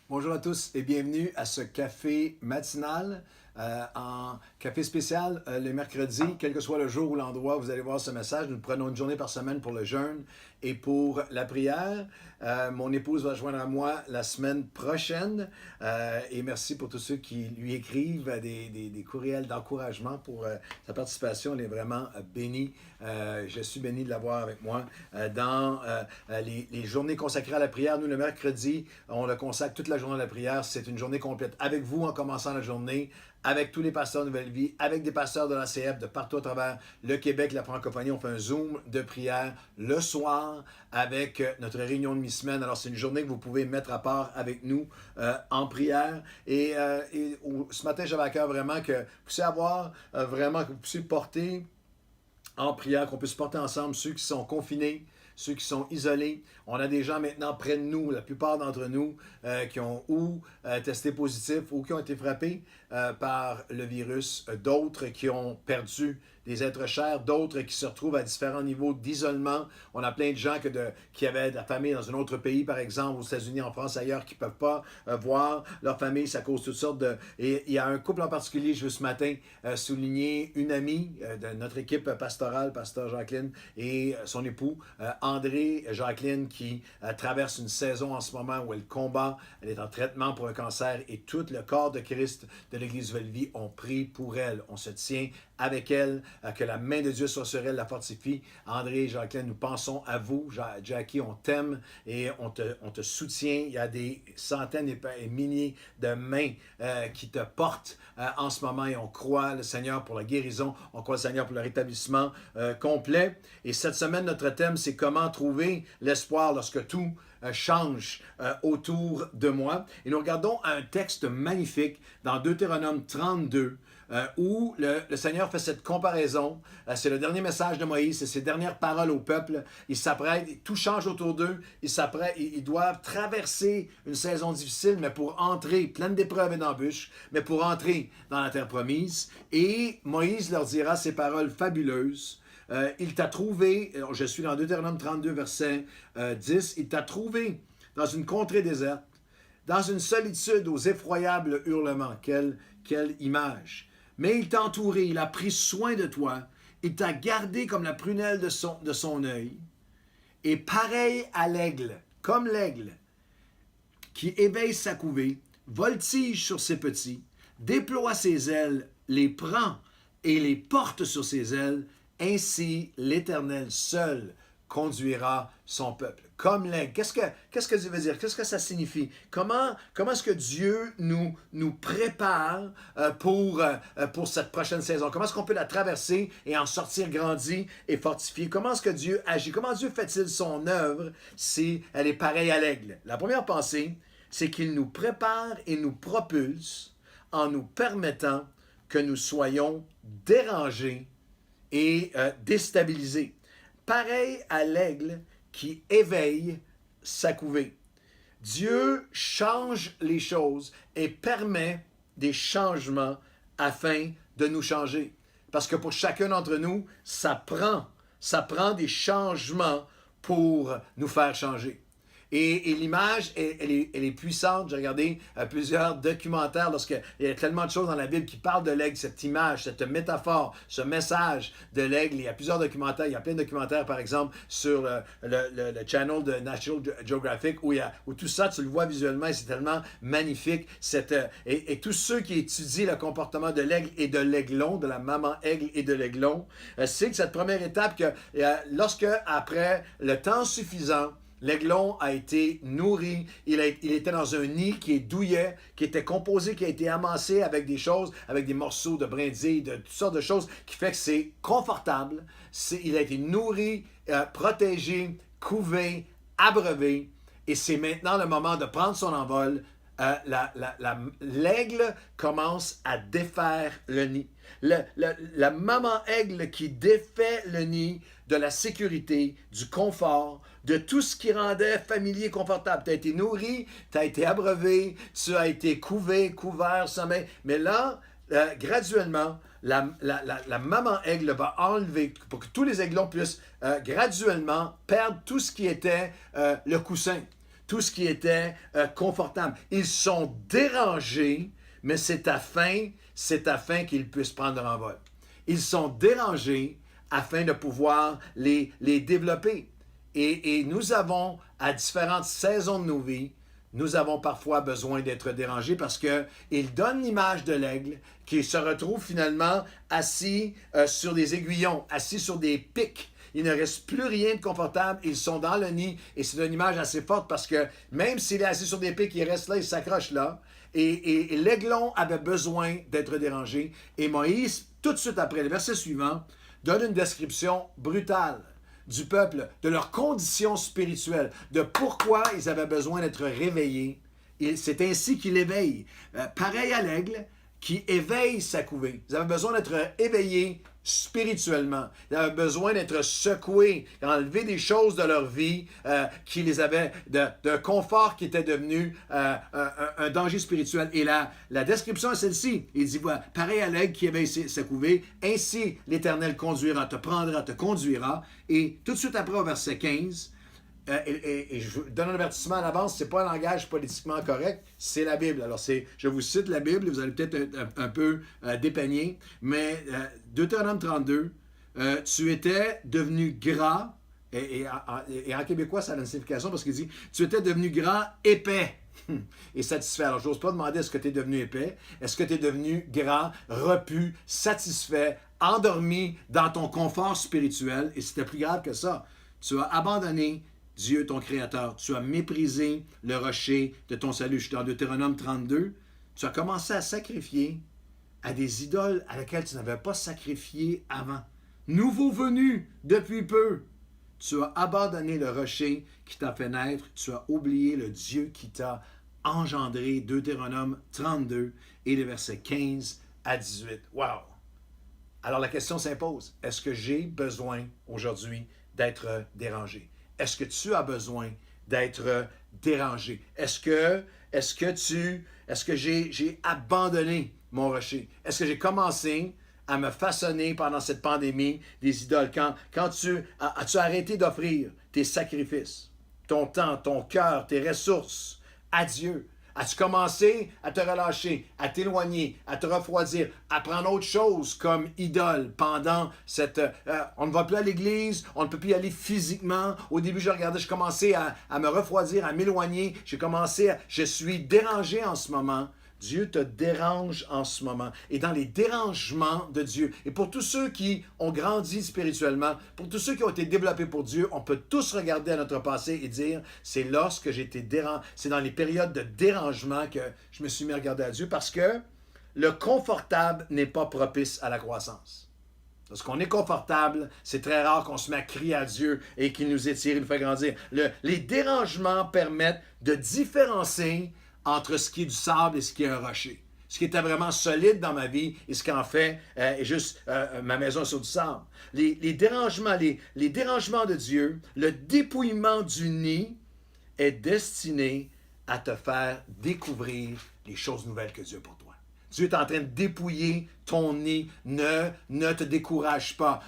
Bonjour à tous et bienvenue à ce café matinal, en café spécial le mercredi, quel que soit le jour ou l'endroit, vous allez voir ce message. Nous prenons une journée par semaine pour le jeûne et pour la prière. Mon épouse va joindre à moi la semaine prochaine et merci pour tous ceux qui lui écrivent des courriels d'encouragement pour sa participation. Elle est vraiment bénie. Je suis béni de l'avoir avec moi dans les journées consacrées à la prière. Nous, le mercredi, on le consacre toute la journée à la prière. C'est une journée complète avec vous en commençant la journée, avec tous les pasteurs de Nouvelle Vie, avec des pasteurs de l'ACF de partout à travers le Québec, la francophonie. On fait un Zoom de prière le soir avec notre réunion de mi-semaine. Alors, c'est une journée que vous pouvez mettre à part avec nous en prière. Ce matin, j'avais à cœur vraiment que vous puissiez avoir vraiment, que vous puissiez porter en prière, qu'on puisse porter ensemble ceux qui sont confinés, ceux qui sont isolés. On a des gens maintenant près de nous, la plupart d'entre nous, qui ont ou testé positif ou qui ont été frappés par le virus, d'autres qui ont perdu des êtres chers, d'autres qui se retrouvent à différents niveaux d'isolement. On a plein de gens qui avaient de la famille dans un autre pays, par exemple, aux États-Unis, en France, ailleurs, qui ne peuvent pas voir leur famille. Ça cause toutes sortes de... Et il y a un couple en particulier, je veux ce matin souligner une amie de notre équipe pastorale, pasteur Jacqueline, et son époux, André Jacqueline, qui traverse une saison en ce moment où elle combat, elle est en traitement pour un cancer, et tout le corps de Christ de l'Église Nouvelle-Vie, on prie pour elle. On se tient avec elle, que la main de Dieu soit sur elle, la fortifie. André et Jacqueline, nous pensons à vous. Jackie, on t'aime et on te soutient. Il y a des centaines et milliers de mains qui te portent en ce moment et on croit le Seigneur pour la guérison, on croit le Seigneur pour le rétablissement complet. Et cette semaine, notre thème, c'est comment trouver l'espoir lorsque tout change autour de moi. Et nous regardons un texte magnifique dans Deutéronome 32, où le Seigneur fait cette comparaison. C'est le dernier message de Moïse, c'est ses dernières paroles au peuple. Il s'apprête, tout change autour d'eux. Ils doivent traverser une saison difficile, mais pour entrer, pleine d'épreuves et d'embûches, mais pour entrer dans la terre promise. Et Moïse leur dira ces paroles fabuleuses. Il t'a trouvé, je suis dans Deutéronome 32, verset 10, il t'a trouvé dans une contrée déserte, dans une solitude aux effroyables hurlements. Quelle image! Mais il t'a entouré, il a pris soin de toi, il t'a gardé comme la prunelle de son œil. Et pareil à l'aigle, comme l'aigle, qui éveille sa couvée, voltige sur ses petits, déploie ses ailes, les prend et les porte sur ses ailes, ainsi l'Éternel seul conduira son peuple. Comme l'aigle. Qu'est-ce que Dieu veut dire? Qu'est-ce que ça signifie? Comment est-ce que Dieu nous prépare pour cette prochaine saison? Comment est-ce qu'on peut la traverser et en sortir grandi et fortifié? Comment est-ce que Dieu agit? Comment Dieu fait-il son œuvre si elle est pareille à l'aigle? La première pensée, c'est qu'il nous prépare et nous propulse en nous permettant que nous soyons dérangés et déstabilisés. Pareil à l'aigle qui éveille sa couvée. Dieu change les choses et permet des changements afin de nous changer. Parce que pour chacun d'entre nous, ça prend des changements pour nous faire changer. Et l'image, elle est puissante. J'ai regardé plusieurs documentaires lorsqu'il y a tellement de choses dans la Bible qui parlent de l'aigle, cette image, cette métaphore, ce message de l'aigle. Il y a plusieurs documentaires. Il y a plein de documentaires, par exemple, sur le channel de National Geographic où tout ça, tu le vois visuellement et c'est tellement magnifique. Et tous ceux qui étudient le comportement de l'aigle et de l'aiglon, de la maman aigle et de l'aiglon, c'est que cette première étape, que lorsque, après le temps suffisant, l'aiglon a été nourri, il était dans un nid qui est douillet, qui était composé, qui a été amassé avec des choses, avec des morceaux de brindilles, de toutes sortes de choses, qui fait que c'est confortable. Il a été nourri, protégé, couvé, abreuvé, et c'est maintenant le moment de prendre son envol. L'aigle commence à défaire le nid. La maman aigle qui défait le nid de la sécurité, du confort, de tout ce qui rendait familier, confortable. Tu as été nourri, tu as été abreuvé, tu as été couvé, couvert, sommeil. Mais là, graduellement, la maman aigle va enlever, pour que tous les aiglons puissent graduellement perdre tout ce qui était le coussin. tout ce qui était confortable. Ils sont dérangés, mais c'est afin qu'ils puissent prendre leur envol. Ils sont dérangés afin de pouvoir les développer. Et nous avons, à différentes saisons de nos vies, nous avons parfois besoin d'être dérangés parce qu'il donne l'image de l'aigle qui se retrouve finalement assis sur des aiguillons, assis sur des pics. Il ne reste plus rien de confortable. Ils sont dans le nid et c'est une image assez forte parce que même s'il est assis sur des pics, il reste là, il s'accroche là. Et l'aiglon avait besoin d'être dérangé. Et Moïse, tout de suite après, le verset suivant, donne une description brutale du peuple, de leur condition spirituelle, de pourquoi ils avaient besoin d'être réveillés. C'est ainsi qu'il éveille. Pareil à l'aigle qui éveille sa couvée. Ils avaient besoin d'être éveillés spirituellement. Ils avaient besoin d'être secoués, d'enlever des choses de leur vie qui les avaient, d'un confort qui était devenu un danger spirituel. Et la description est celle-ci. Il dit, voilà, pareil à l'aigle qui éveille sa couvée, ainsi l'Éternel conduira, te prendra, te conduira. Et tout de suite après au verset 15, et je vous donne un avertissement à l'avance, c'est pas un langage politiquement correct, c'est la Bible. Alors, je vous cite la Bible, vous allez peut-être être un peu dépeigné, mais Deutéronome 32, tu étais devenu gras, et en québécois, ça a une signification parce qu'il dit, tu étais devenu gras, épais et satisfait. Alors, je n'ose pas demander est-ce que tu es devenu épais, est-ce que tu es devenu gras, repu, satisfait, endormi dans ton confort spirituel, et c'était plus grave que ça. Tu as abandonné Dieu, ton Créateur. Tu as méprisé le rocher de ton salut. Je suis dans Deutéronome 32. Tu as commencé à sacrifier à des idoles à laquelle tu n'avais pas sacrifié avant. Nouveau venu depuis peu. Tu as abandonné le rocher qui t'a fait naître. Tu as oublié le Dieu qui t'a engendré. Deutéronome 32 et les versets 15 à 18. Wow! Alors la question s'impose. Est-ce que j'ai besoin aujourd'hui d'être dérangé? Est-ce que tu as besoin d'être dérangé? Est-ce que j'ai abandonné mon rocher? Est-ce que j'ai commencé à me façonner pendant cette pandémie des idoles? Quand as-tu arrêté d'offrir tes sacrifices, ton temps, ton cœur, tes ressources à Dieu? As-tu commencé à te relâcher, à t'éloigner, à te refroidir, à prendre autre chose comme idole pendant cette... on ne va plus à l'église, on ne peut plus y aller physiquement. Au début, je commençais à me refroidir, à m'éloigner. Je suis dérangé en ce moment. Dieu te dérange en ce moment. Et dans les dérangements de Dieu, et pour tous ceux qui ont grandi spirituellement, pour tous ceux qui ont été développés pour Dieu, on peut tous regarder à notre passé et dire, c'est lorsque j'ai été dérangé, c'est dans les périodes de dérangement que je me suis mis à regarder à Dieu, parce que le confortable n'est pas propice à la croissance. Lorsqu'on est confortable, c'est très rare qu'on se met à crier à Dieu et qu'il nous étire, il nous fait grandir. Les dérangements permettent de différencier entre ce qui est du sable et ce qui est un rocher. Ce qui était vraiment solide dans ma vie et ce qui en fait est juste ma maison sur du sable. Les dérangements de Dieu, le dépouillement du nid est destiné à te faire découvrir les choses nouvelles que Dieu a pour toi. Dieu est en train de dépouiller ton nid. Ne te décourage pas.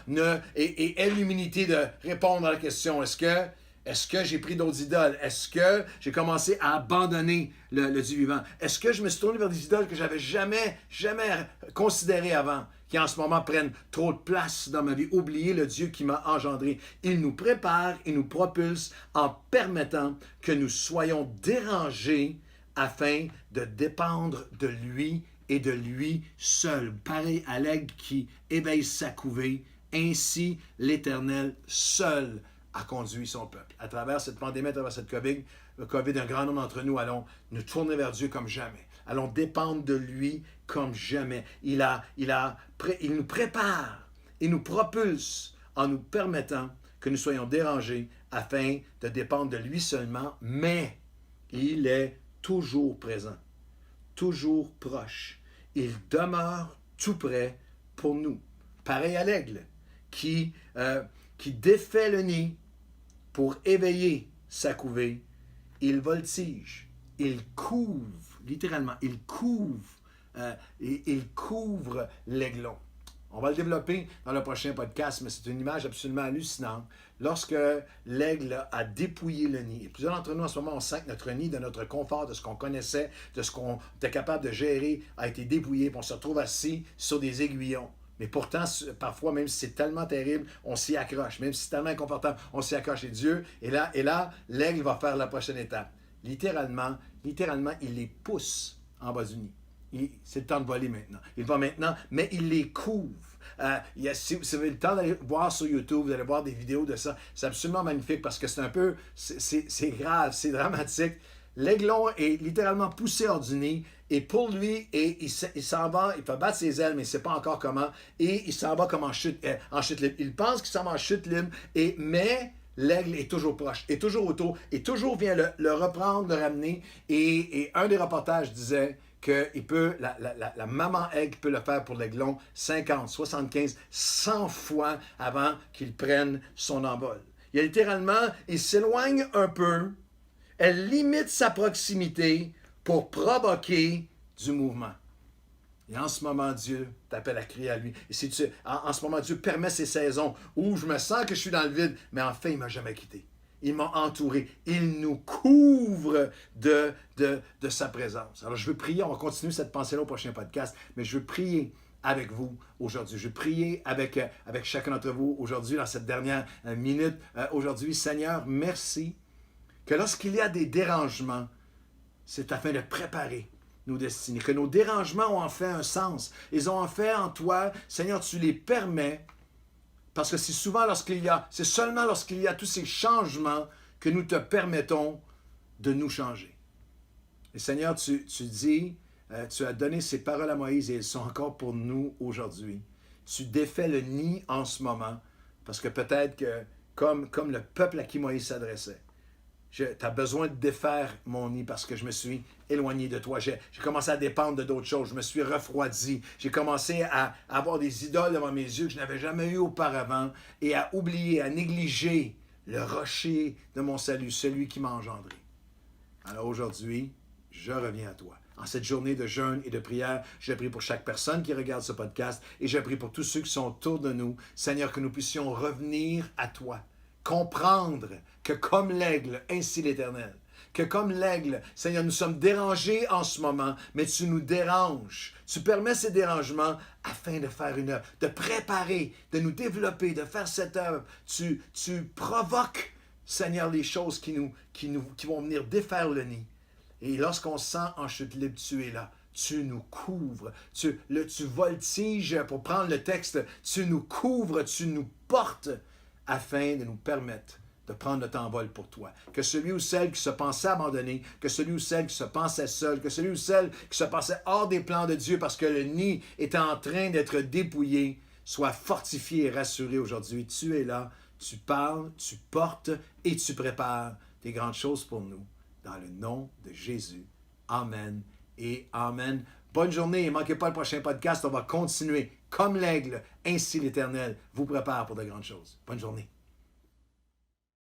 Et aie l'humilité de répondre à la question. Est-ce que j'ai pris d'autres idoles? Est-ce que j'ai commencé à abandonner le Dieu vivant? Est-ce que je me suis tourné vers des idoles que je n'avais jamais considérées avant, qui en ce moment prennent trop de place dans ma vie? Oublier le Dieu qui m'a engendré. Il nous prépare et nous propulse en permettant que nous soyons dérangés afin de dépendre de lui et de lui seul. Pareil à l'aigle qui éveille sa couvée, ainsi l'Éternel seul a conduit son peuple. À travers cette pandémie, à travers cette COVID, un grand nombre d'entre nous allons nous tourner vers Dieu comme jamais. Allons dépendre de lui comme jamais. Il nous prépare et nous propulse en nous permettant que nous soyons dérangés afin de dépendre de lui seulement, mais il est toujours présent, toujours proche. Il demeure tout près pour nous. Pareil à l'aigle qui défait le nid pour éveiller sa couvée, il voltige, il couvre, littéralement, il couvre l'aiglon. On va le développer dans le prochain podcast, mais c'est une image absolument hallucinante. Lorsque l'aigle a dépouillé le nid, et plusieurs d'entre nous en ce moment, on sent que notre nid, de notre confort, de ce qu'on connaissait, de ce qu'on était capable de gérer, a été dépouillé, puis on se retrouve assis sur des aiguillons. Mais pourtant, parfois, même si c'est tellement terrible, on s'y accroche. Même si c'est tellement inconfortable, on s'y accroche. Et Dieu, et là, l'aigle va faire la prochaine étape. Littéralement, il les pousse en bas du nid. C'est le temps de voler maintenant. Il va maintenant, mais il les couvre. Si vous avez le temps d'aller voir sur YouTube, vous allez voir des vidéos de ça. C'est absolument magnifique parce que c'est un peu, c'est grave, c'est dramatique. L'aiglon est littéralement poussé hors du nid et pour lui, il s'en va, il peut battre ses ailes, mais il ne sait pas encore comment, et il s'en va comme en chute libre. Il pense qu'il s'en va en chute libre, mais l'aigle est toujours proche, est toujours autour, et toujours vient le reprendre, le ramener. Et un des reportages disait que la maman aigle peut le faire pour l'aiglon 50, 75, 100 fois avant qu'il prenne son envol. Il s'éloigne un peu, elle limite sa proximité pour provoquer du mouvement. Et en ce moment, Dieu t'appelle à crier à lui. Et en ce moment, Dieu permet ces saisons où je me sens que je suis dans le vide, mais en fait, il ne m'a jamais quitté. Il m'a entouré. Il nous couvre de sa présence. Alors, je veux prier. On va continuer cette pensée-là au prochain podcast, mais je veux prier avec vous aujourd'hui. Je veux prier avec chacun d'entre vous aujourd'hui, dans cette dernière minute. Aujourd'hui, Seigneur, merci que lorsqu'il y a des dérangements, c'est afin de préparer nos destinées, que nos dérangements ont en fait un sens. Ils ont en fait en toi, Seigneur, tu les permets, parce que c'est seulement lorsqu'il y a tous ces changements que nous te permettons de nous changer. Et Seigneur, tu dis, tu as donné ces paroles à Moïse et elles sont encore pour nous aujourd'hui. Tu défais le nid en ce moment, parce que peut-être que, comme le peuple à qui Moïse s'adressait, tu as besoin de défaire mon nid parce que je me suis éloigné de toi. J'ai commencé à dépendre de d'autres choses. Je me suis refroidi. J'ai commencé à avoir des idoles devant mes yeux que je n'avais jamais eues auparavant et à oublier, à négliger le rocher de mon salut, celui qui m'a engendré. Alors aujourd'hui, je reviens à toi. En cette journée de jeûne et de prière, je prie pour chaque personne qui regarde ce podcast et je prie pour tous ceux qui sont autour de nous. Seigneur, que nous puissions revenir à toi. Comprendre que comme l'aigle, ainsi l'Éternel, que comme l'aigle, Seigneur, nous sommes dérangés en ce moment, mais tu nous déranges. Tu permets ces dérangements afin de faire une œuvre, de préparer, de nous développer, de faire cette œuvre. Tu provoques, Seigneur, les choses qui vont venir défaire le nid. Et lorsqu'on se sent en chute libre, tu es là. Tu nous couvres. Tu voltiges, pour prendre le texte, tu nous couvres, tu nous portes, afin de nous permettre de prendre notre envol pour toi. Que celui ou celle qui se pensait abandonné, que celui ou celle qui se pensait seul, que celui ou celle qui se pensait hors des plans de Dieu parce que le nid était en train d'être dépouillé, soit fortifié et rassuré aujourd'hui. Tu es là, tu parles, tu portes et tu prépares des grandes choses pour nous. Dans le nom de Jésus. Amen et Amen. Bonne journée et ne manquez pas le prochain podcast. On va continuer. Comme l'aigle, ainsi l'Éternel vous prépare pour de grandes choses. Bonne journée.